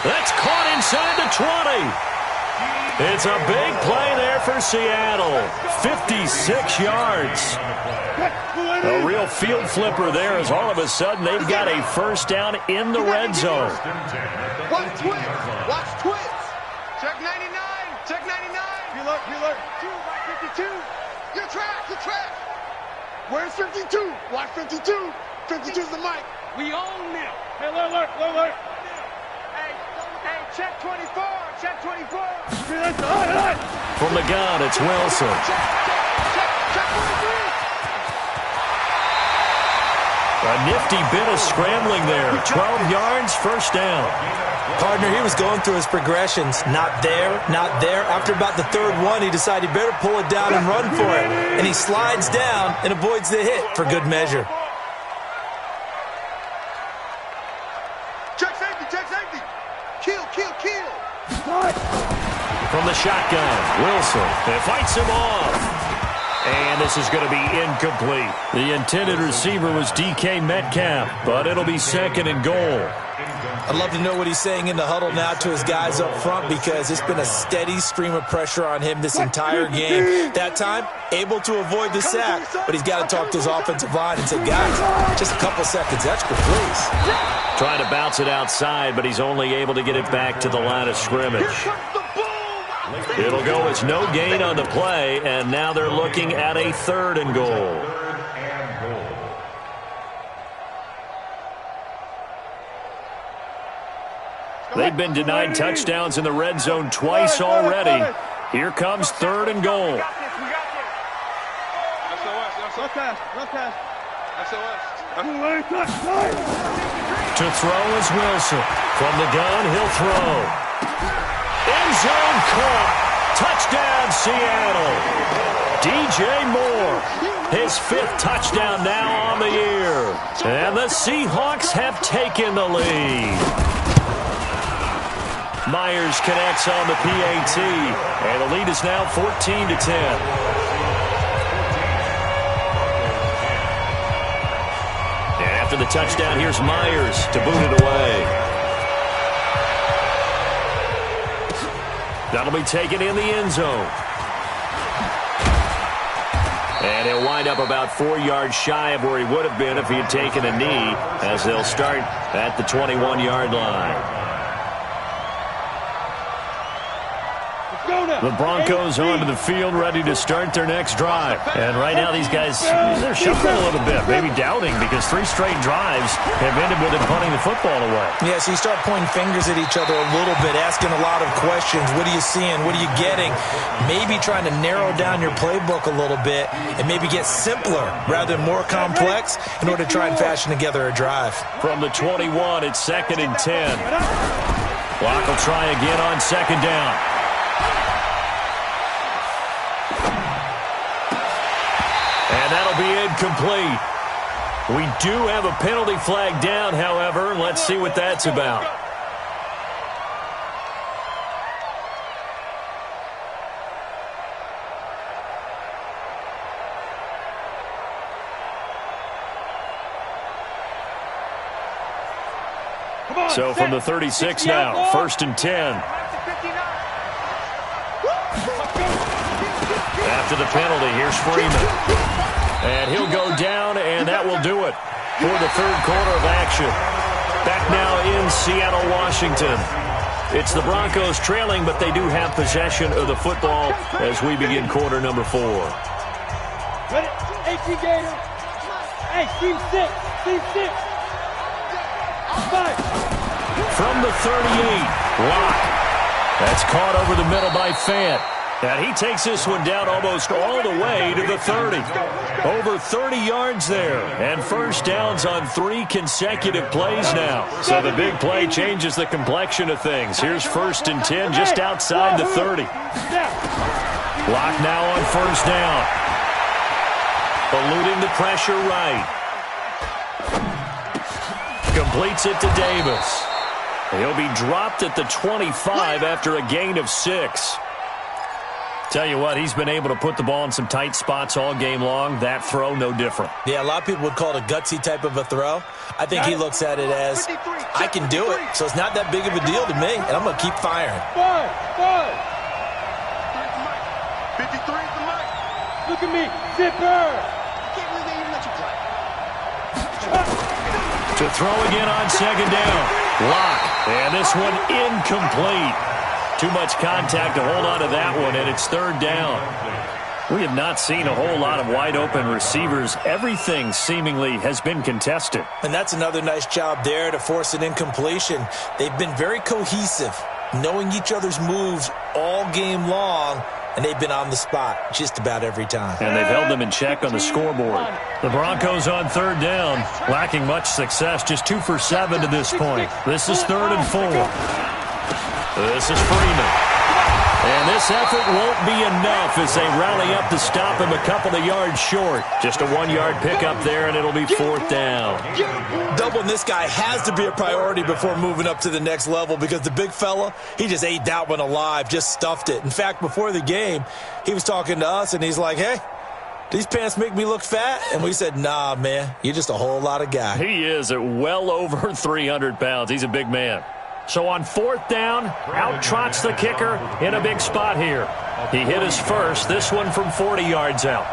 That's caught inside the 20. It's a big play there for Seattle. 56 yards. A real field flipper there as all of a sudden they've got a first down in the red zone. Watch twits. Watch twits. Check 99. Check 99. You look. 2 by 52. You're trash. Where's 52? Watch 52. 52's the mic. We own them. Hey, look. Hey, check 24. Check 24. From the gun, it's Wilson. Check 23. A nifty bit of scrambling there. 12 yards, first down. Partner, he was going through his progressions. Not there. After about the 3rd one, he decided he better pull it down and run for it. And he slides down and avoids the hit for good measure. Check safety. Kill. From the shotgun, Wilson. It fights him off. And this is going to be incomplete. The intended receiver was DK Metcalf, but it'll be 2nd and goal. I'd love to know what he's saying in the huddle now to his guys up front, because it's been a steady stream of pressure on him this entire game. That time, able to avoid the sack, but he's got to talk to his offensive line and say, guys, just a couple seconds extra, please. Trying to bounce it outside, but he's only able to get it back to the line of scrimmage. It'll go as no gain on the play, and now they're looking at a 3rd and goal. They've been denied touchdowns in the red zone twice already. Here comes 3rd and goal. To throw is Wilson. From the gun, he'll throw. End zone caught. Touchdown, Seattle. DJ Moore, his 5th touchdown now on the year. And the Seahawks have taken the lead. Myers connects on the PAT, and the lead is now 14-10. After the touchdown, here's Myers to boot it away. That'll be taken in the end zone. And he'll wind up about 4 yards shy of where he would have been if he had taken a knee, as they'll start at the 21-yard line. The Broncos onto the field, ready to start their next drive. And right now these guys, they're shuffling a little bit, maybe doubting, because 3 straight drives have ended with them punting the football away. Yeah, so you start pointing fingers at each other a little bit, asking a lot of questions. What are you seeing? What are you getting? Maybe trying to narrow down your playbook a little bit and maybe get simpler rather than more complex in order to try and fashion together a drive. From the 21, it's 2nd and 10. Locke will try again on 2nd down. And that'll be incomplete. We do have a penalty flag down, however. Let's see what that's about. So from the 36 now, 1st and 10. After the penalty, here's Freeman. And he'll go down, and that will do it for the 3rd quarter of action. Back now in Seattle, Washington. It's the Broncos trailing, but they do have possession of the football as we begin quarter number 4. Ready? Hey, Gator. Hey, team 6. Team 6. Five. From the 38, Locke. That's caught over the middle by Fant. And he takes this one down almost all the way to the 30. Over 30 yards there. And first downs on 3 consecutive plays now. So the big play changes the complexion of things. Here's 1st and 10 just outside the 30. Locke now on 1st down. Eluding the pressure right. Completes it to Davis. He'll be dropped at the 25 after a gain of 6. Tell you what, he's been able to put the ball in some tight spots all game long. That throw, no different. Yeah, a lot of people would call it a gutsy type of a throw. I think he looks at it as, I can do it, so it's not that big of a deal to me, and I'm going to keep firing. 53 is the mic. Look at me, zipper. Can't believe they even let you play. To throw again on 2nd down. Locke, and this one incomplete. Too much contact to hold on to that one, and it's 3rd down. We have not seen a whole lot of wide-open receivers. Everything seemingly has been contested. And that's another nice job there to force an incompletion. They've been very cohesive, knowing each other's moves all game long, and they've been on the spot just about every time. And they've held them in check on the scoreboard. The Broncos on 3rd down, lacking much success, just 2 for 7 to this point. This is 3rd and 4. This is Freeman. And this effort won't be enough as they rally up to stop him a couple of yards short. Just a 1-yard pickup there, and it'll be 4th down. Doubling this guy has to be a priority before moving up to the next level because the big fella, he just ate that one alive, just stuffed it. In fact, before the game, he was talking to us, and he's like, hey, these pants make me look fat? And we said, nah, man, you're just a whole lot of guy. He is at well over 300 pounds. He's a big man. So on 4th down, out trots the kicker in a big spot here. He hit his first, this one from 40 yards out.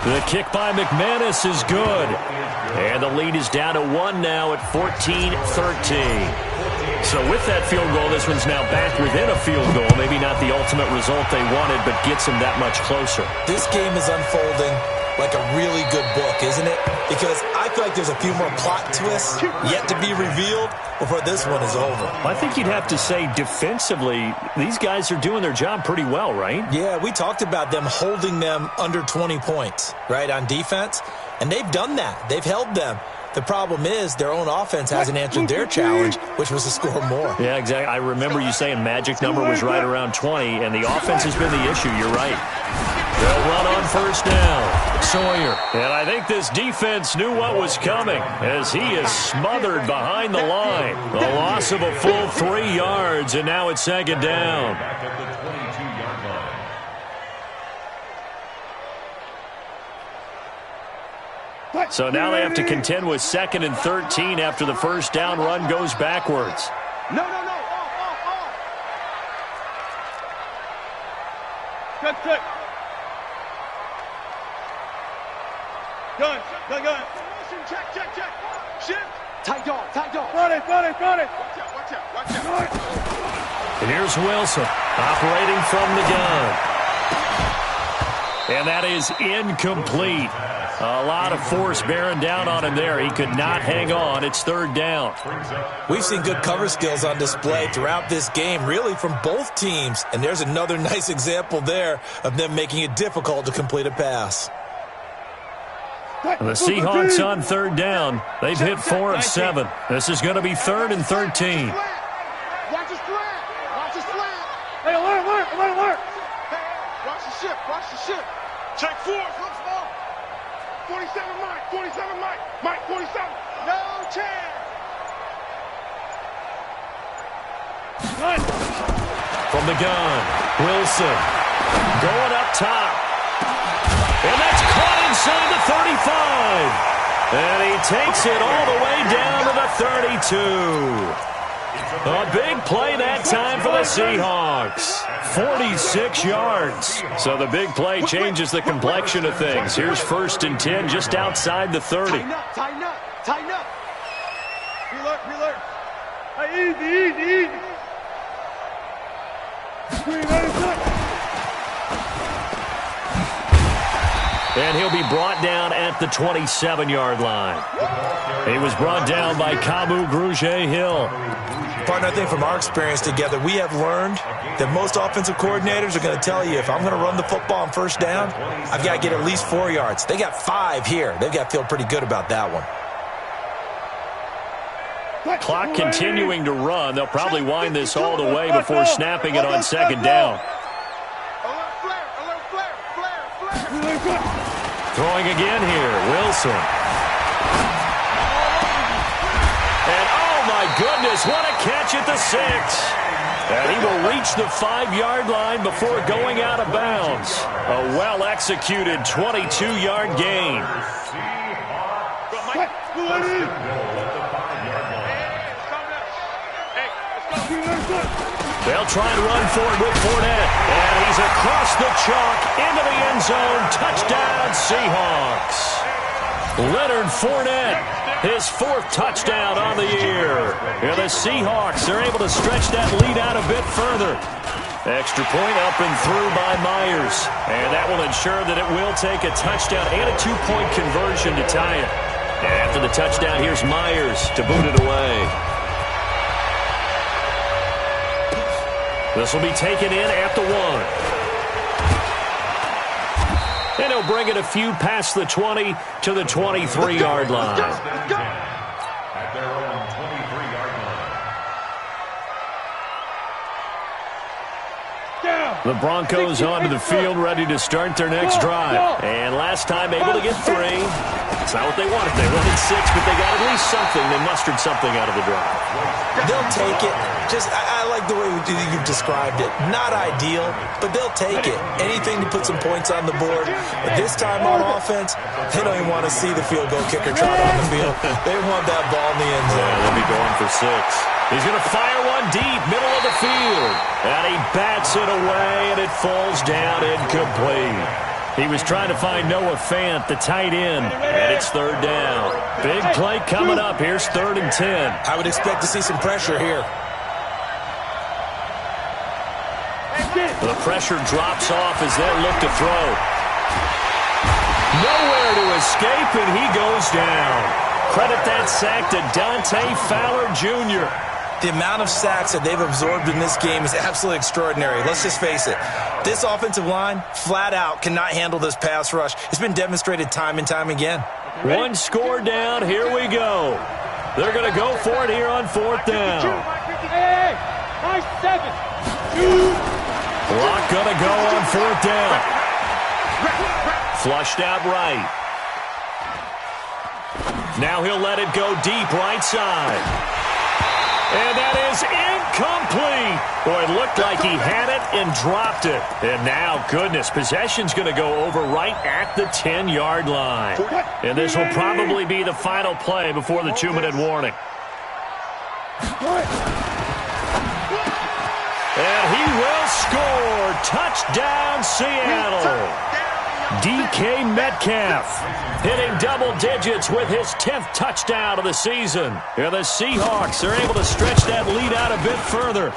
The kick by McManus is good. And the lead is down to 1 now at 14-13. So with that field goal, this one's now back within a field goal. Maybe not the ultimate result they wanted, but gets them that much closer. This game is unfolding like a really good book, isn't it? Because I feel like there's a few more plot twists yet to be revealed before this one is over. I think you'd have to say defensively, these guys are doing their job pretty well, right? Yeah, we talked about them holding them under 20 points, right, on defense. And they've done that. They've held them. The problem is their own offense hasn't answered their challenge, which was to score more. Yeah, exactly. I remember you saying magic number was right around 20, and the offense has been the issue. You're right. They'll run on 1st down. Sawyer. And I think this defense knew what was coming as he is smothered behind the line. The loss of a full 3 yards, and now it's 2nd down. Back at the 22-yard line. 5 So now they have to contend with 2nd and 13 after the first down run goes backwards. No. Off. Good. Gun. Check. Shift. Tight dog. Front it. Watch out. And here's Wilson operating from the gun. And that is incomplete. A lot of force bearing down on him there. He could not hang on. It's 3rd down. We've seen good cover skills on display throughout this game, really from both teams. And there's another nice example there of them making it difficult to complete a pass. The Seahawks on 3rd down. They've hit 4 of 7. This is going to be 3rd and 13. Watch his flat. Hey, alert. Hey, watch the ship. Check 4. Look small. 47 Mike. 47. No chance. From the gun, Wilson going up top. And that's caught inside the 35. And he takes it all the way down to the 32. A big play that time for the Seahawks. 46 yards. So the big play changes the complexion of things. Here's 1st and 10 just outside the 30. Tighten up. Relert. Hey, easy. And he'll be brought down at the 27-yard line. He was brought down by Kamu Grugier-Hill. Partner, I think from our experience together, we have learned that most offensive coordinators are going to tell you, if I'm going to run the football on 1st down, I've got to get at least 4 yards. They got 5 here. They've got to feel pretty good about that one. Clock continuing to run. They'll probably wind this all the way before snapping it on 2nd down. Throwing again here, Wilson. And oh my goodness, what a catch at the 6. And he will reach the 5-yard line before going out of bounds. A well-executed 22-yard gain. They'll try and run for it with Fournette. And he's across the chalk into the end zone. Touchdown, Seahawks. Leonard Fournette, his 4th touchdown on the year. And the Seahawks are able to stretch that lead out a bit further. Extra point up and through by Myers. And that will ensure that it will take a touchdown and a 2-point conversion to tie it. After the touchdown, here's Myers to boot it away. This will be taken in at the 1. And he'll bring it a few past the 20 to the 23-yard line. At their own 23-yard line. The Broncos onto the field, ready to start their next drive. And last time able to get 3. It's not what they wanted. They wanted 6, but they got at least something. They mustered something out of the drive. They'll take it. I like the way you've described it. Not ideal, but they'll take it. Anything to put some points on the board. But this time on offense, they don't even want to see the field goal kicker trot on the field. They want that ball in the end zone. Yeah, they'll be going for 6. He's going to fire one deep, middle of the field. And he bats it away, and it falls down incomplete. He was trying to find Noah Fant, the tight end, and it's 3rd down. Big play coming up. Here's 3rd and 10. I would expect to see some pressure here. The pressure drops off as they look to throw. Nowhere to escape, and he goes down. Credit that sack to Dante Fowler Jr. The amount of sacks that they've absorbed in this game is absolutely extraordinary. Let's just face it. This offensive line, flat out, cannot handle this pass rush. It's been demonstrated time and time again. 1 score down. Here we go. They're going to go for it here on 4th down. Hey, nice 7. Clock going to go on 4th down. Flushed out right. Now he'll let it go deep right side. And that is Incomplete. Boy, it looked like he had it and dropped it. And now, goodness, possession's going to go over right at the 10-yard line. And this will probably be the final play before the 2-minute warning. And he will score. Touchdown, Seattle. DK Metcalf hitting double digits with his 10th touchdown of the season. And the Seahawks are able to stretch that lead out a bit further.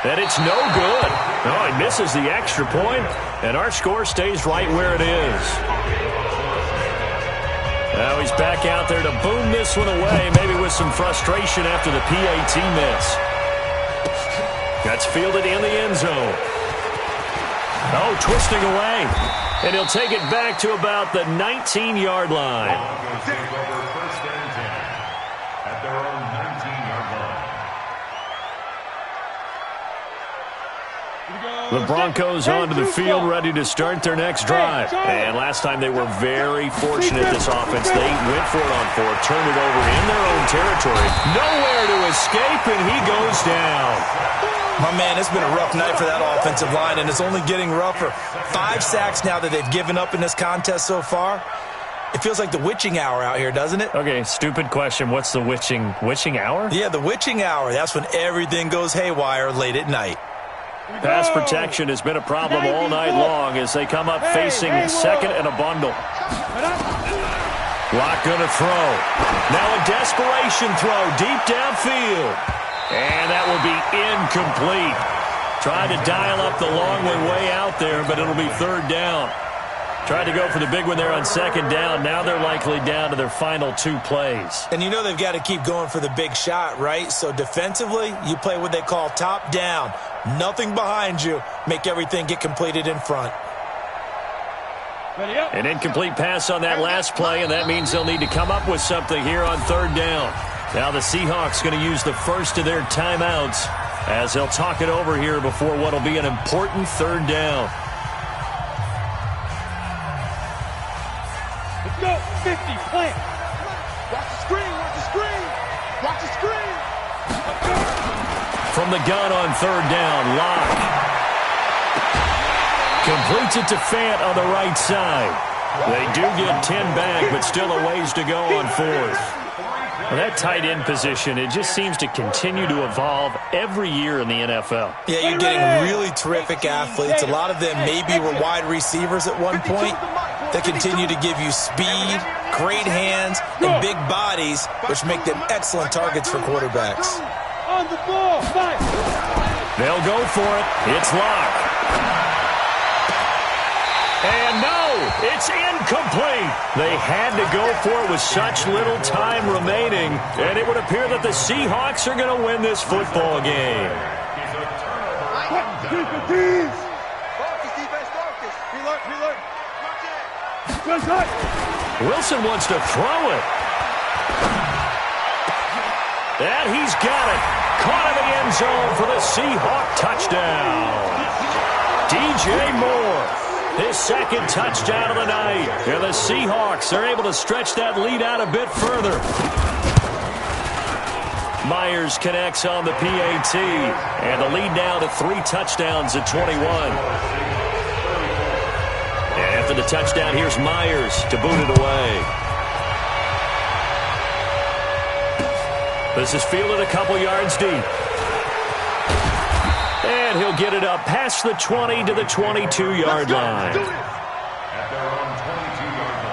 And it's no good. Oh, he misses the extra point, and our score stays right where it is. Now he's back out there to boom this one away, maybe with some frustration after the PAT miss. That's fielded in the end zone. Oh, twisting away. And he'll take it back to about the 19-yard line. Broncos take over 1st and 10 at their own 19-yard line. The Broncos onto the field, ready to start their next drive. And last time they were very fortunate, this offense. They went for it on 4th, turned it over in their own territory. Nowhere to escape, and he goes down. My man, it's been a rough night for that offensive line, and it's only getting rougher. 5 sacks now that they've given up in this contest so far. It feels like the witching hour out here, doesn't it? Okay, stupid question. What's the witching hour? Yeah, the witching hour. That's when everything goes haywire late at night. Pass protection has been a problem all night long as they come up facing second and a bundle. Lock gonna throw. Now a desperation throw deep downfield. And that will be incomplete. Tried to dial up the long one way out there, but it'll be 3rd down. Tried to go for the big one there on 2nd down. Now they're likely down to their final 2 plays. And you know they've got to keep going for the big shot, right? So defensively, you play what they call top down. Nothing behind you. Make everything get completed in front. An incomplete pass on that last play, and that means they'll need to come up with something here on 3rd down. Now the Seahawks going to use the first of their timeouts as they'll talk it over here before what will be an important 3rd down. Let's go. 50, plant. Watch the screen, watch the screen. Watch the screen. From the gun on 3rd down, Locke completes it to Fant on the right side. They do get 10 back, but still a ways to go on 4th. Well, that tight end position, it just seems to continue to evolve every year in the NFL. Yeah, you're getting really terrific athletes. A lot of them maybe were wide receivers at one point. They continue to give you speed, great hands, and big bodies, which make them excellent targets for quarterbacks. On the ball, 5. They'll go for it. It's Locke. And no, it's incomplete. They had to go for it with such little time remaining, and it would appear that the Seahawks are going to win this football game. Wilson wants to throw it. And he's got it. Caught in the end zone for the Seahawk touchdown. DJ Moore. His 2nd touchdown of the night. And the Seahawks are able to stretch that lead out a bit further. Myers connects on the PAT. And the lead now to 3 touchdowns at 21. And after the touchdown, here's Myers to boot it away. This is fielded a couple yards deep. And he'll get it up past the 20 to the 22-yard line. At their own 22-yard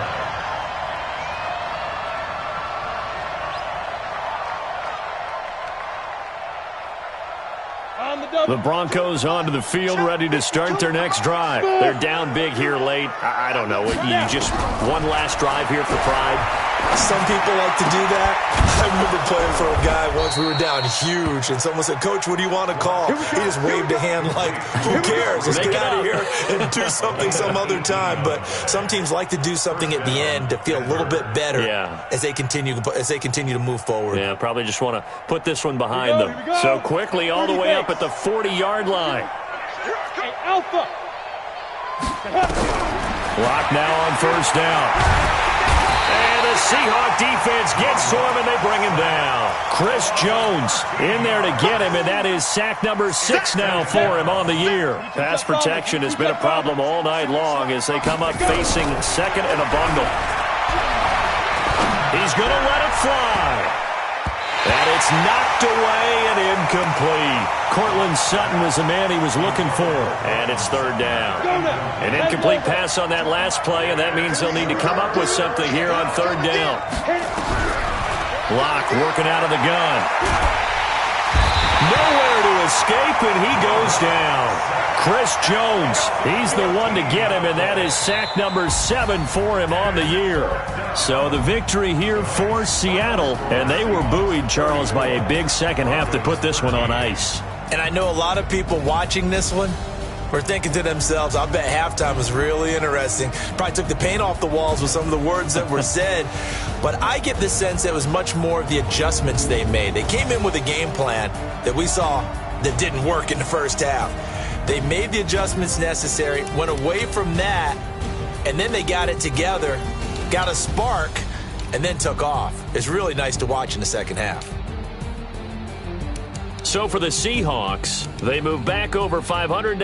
line. The Broncos onto the field, ready to start their next drive. They're down big here late. I don't know. You just one last drive here for pride. Some people like to do that. I remember playing for a guy once. We were down huge, and someone said, "Coach, what do you want to call?" He just waved a hand like, who cares? Let's get out of here and do something some other time. But some teams like to do something at the end to feel a little bit better as they continue to move forward. Yeah, probably just want to put this one behind them. So quickly all the way up at the 40-yard line. Hey, Alpha. Lock now on 1st down. And The Seahawk defense gets to him, and they bring him down. Chris Jones in there to get him, and that is sack number 6 now for him on the year. Pass protection has been a problem all night long as they come up facing second and a bundle. He's going to let it fly. And it's knocked away and incomplete. Cortland Sutton was the man he was looking for. And it's third down. An incomplete pass on that last play, and that means they'll need to come up with something here on third down. Locke working out of the gun. Nowhere to escape, and he goes down. Chris Jones, he's the one to get him, and that is sack number 7 for him on the year. So the victory here for Seattle, and they were buoyed, Charles, by a big second half to put this one on ice. And I know a lot of people watching this one were thinking to themselves, I bet halftime was really interesting. Probably took the paint off the walls with some of the words that were said. But I get the sense it was much more of the adjustments they made. They came in with a game plan that we saw that didn't work in the first half. They made the adjustments necessary, went away from that, and then they got it together, got a spark, and then took off. It's really nice to watch in the second half. So for the Seahawks, they move back over 500.